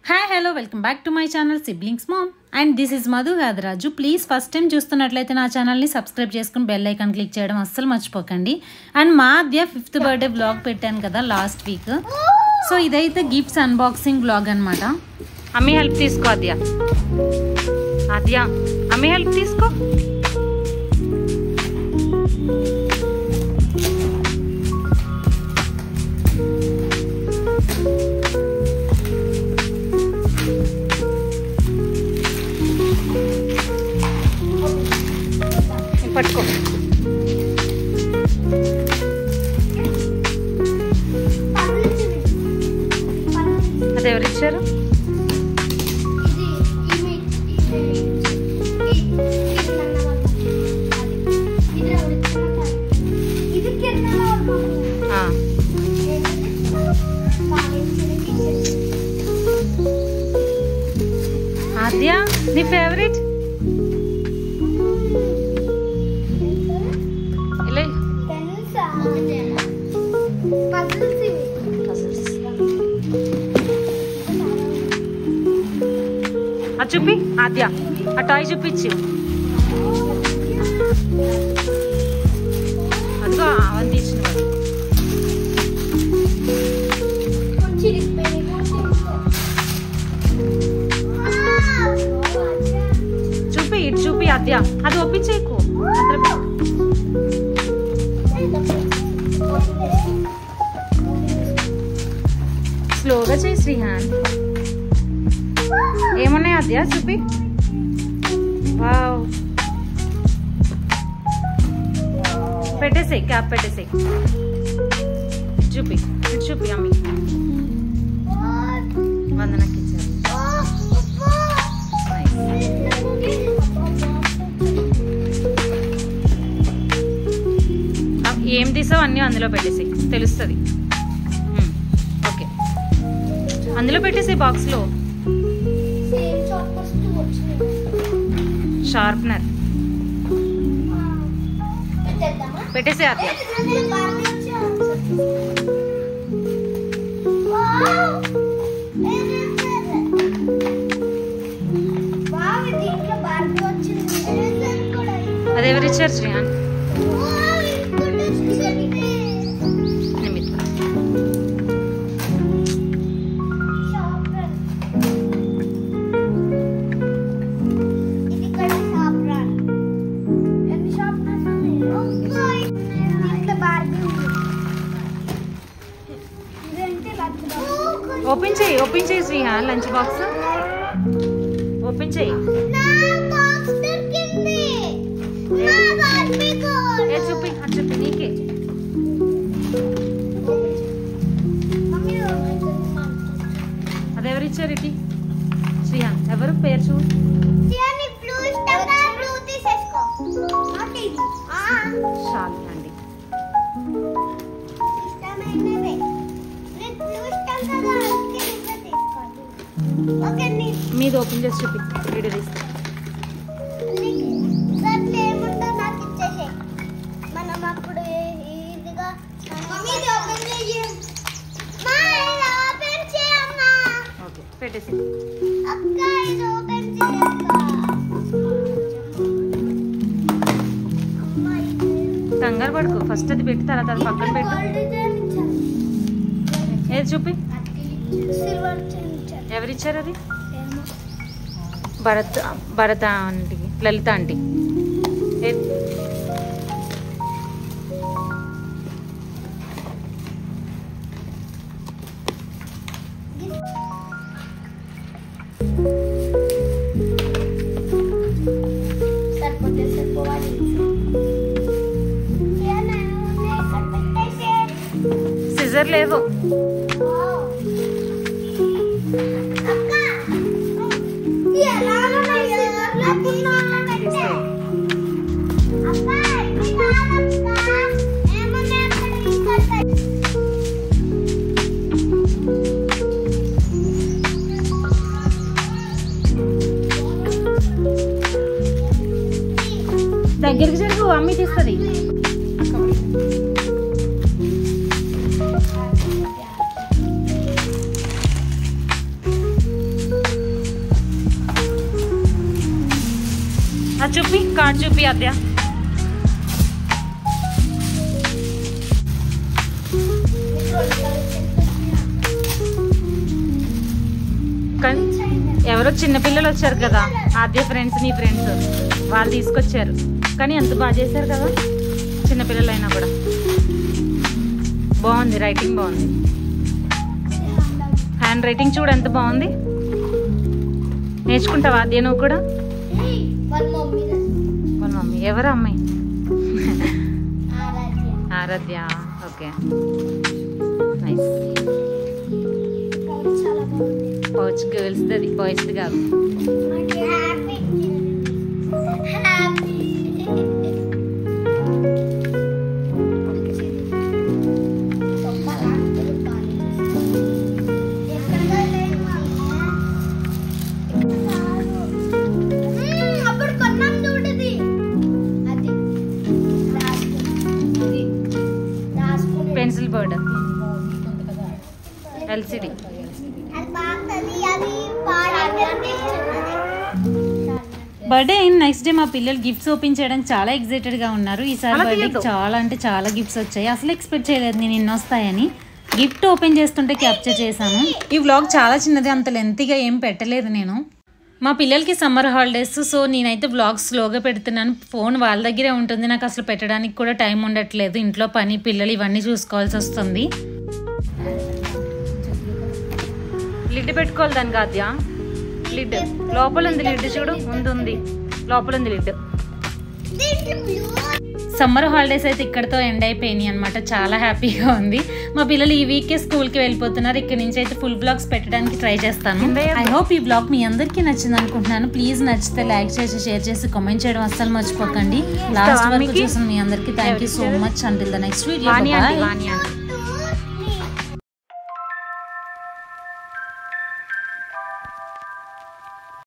Hi hello welcome back to my channel siblings mom and this is Madhu Gadaraju. Please first time చూస్తున్నట్లయితే నా ఛానల్ని subscribe చేసుకుని bell icon click చేయడం అస్సలు మర్చిపోకండి. అండ్ మా ఆద్య 5th బర్త్డే వ్లాగ్ పెట్టాను కదా లాస్ట్ వీక్. సో ఇదైతే గిఫ్ట్స్ అన్బాక్సింగ్ వ్లాగ్ అనమాట. అమ్మి హెల్ప్ తీసుకో ఆద్య. ఆద్య అమ్మి హెల్ప్ తీసుకో. పట్టుకో. అది ఎవరు ఇచ్చారు? ఆద్య నీ ఫేవరెట్ చూపి ఆద్య. ఆ టాయ్ చూపించు. అదిగో అవన్నీ తీసిన చూపి. ఇటు చూపి ఆద్య. అది ఒప్పించేకు. స్లోగా చేయి శ్రీహాన్. ఏమున్నాయి ఆద్య చూపి. వావ్. పెట్టేసేయి, క్యాప్ పెట్టేసేయి. చూపి, ఇటు చూపి. అమ్మి వందనకి ఇచ్చారు. ఏం తీసావు అన్నీ అందులో పెట్టేసేయి, తెలుస్తుంది. ఓకే, అందులో పెట్టేసేయి బాక్స్లో. షార్ప్నర్ పెట్టేసే ఆద్య. అది ఎవరిచ్చారు శ్రీయాన్? ఓపెన్ చేయి, ఓపెన్ చేయి శ్రీహాన్. లంచ్ బాక్స్ ఓపెన్ చేయి. చూపి, చూపి నీకే. అది ఎవరిచ్చారు ఇది? శ్రీహాన్ ఎవరు? పేరు చూడు. షాలి అండి. మీది ఓపెన్ చేసి చూపి. వీడియో తీస్తా. ఓకే, పెట్టేసి. కంగారు పడుకో. ఫస్ట్ అది పెట్టి తర్వాత అది పక్కన పెట్టు. ఏది చూపి. ఎవరిచ్చారు అది? భరత ఆంటీ, లలిత ఆంటీ. సిజర్ లేవు. దగ్గరికి జరుగు, అమ్మి తీస్తుంది. చూపి కార్డ్ చూపి అద్య. ఎవరో చిన్నపిల్లలు వచ్చారు కదా, ఆద్య ఫ్రెండ్స్, నీ ఫ్రెండ్స్, వాళ్ళు తీసుకొచ్చారు. కానీ ఎంత బాగా చేశారు కదా చిన్నపిల్లలు అయినా కూడా. బాగుంది, రైటింగ్ బాగుంది. హ్యాండ్ రైటింగ్ చూడు ఎంత బాగుంది. నేర్చుకుంటావా ఆద్య నువ్వు కూడా? వాళ్ళ మమ్మీ ఎవరు అమ్మాయి? ఆరాధ్య. Okay, nice. పౌచ్ గర్ల్స్ది, అది బాయ్స్ది కాదు. Pencil board, LCD. బర్త్డే అయిన నెక్స్ట్ డే మా పిల్లలు గిఫ్ట్స్ ఓపెన్ చేయడానికి చాలా ఎక్సైటెడ్గా ఉన్నారు. ఈసారి బర్త్డేకి చాలా అంటే చాలా గిఫ్ట్స్ వచ్చాయి. అసలు ఎక్స్పెక్ట్ చేయలేదు నేను ఇన్ని వస్తాయని. గిఫ్ట్ ఓపెన్ చేస్తుంటే క్యాప్చర్ చేశాను. ఈ వ్లాగ్ చాలా చిన్నది, అంత లెంతీగా ఏం పెట్టలేదు నేను. మా పిల్లలకి సమ్మర్ హాలిడేస్, సో నేనైతే వ్లాగ్స్ స్లోగా పెడుతున్నాను. ఫోన్ వాళ్ళ దగ్గరే ఉంటుంది, నాకు అసలు పెట్టడానికి కూడా టైం ఉండట్లేదు. ఇంట్లో పని, పిల్లలు ఇవన్నీ చూసుకోవాల్సి వస్తుంది. లిడ్ పెట్టుకోవాలి దానికి ఆద్య. లిడ్ లోపల ఉంది, లిడ్ చూడు, ఉంది లోపల ఉంది లిడ్. సమ్మర్ హాలిడేస్ అయితే ఇక్కడతో ఎండ్ అయిపోయినాయి అనమాట. చాలా హ్యాపీగా ఉంది. మా పిల్లలు ఈ వీకే స్కూల్కి వెళ్ళిపోతున్నారు. ఇక్కడ నుంచి అయితే ఫుల్ బ్లాగ్స్ పెట్టడానికి ట్రై చేస్తాను. ఐ హోప్ ఈ బ్లాగ్ మీ అందరికీ నచ్చింది అనుకుంటున్నాను. ప్లీజ్ నచ్చితే లైక్ చేసి, షేర్ చేసి, కామెంట్ చేయడం అస్సలు మర్చిపోకండి. లాస్ట్ వరకు చూసిన మీ అందరికీ thank you so much. Until the next video.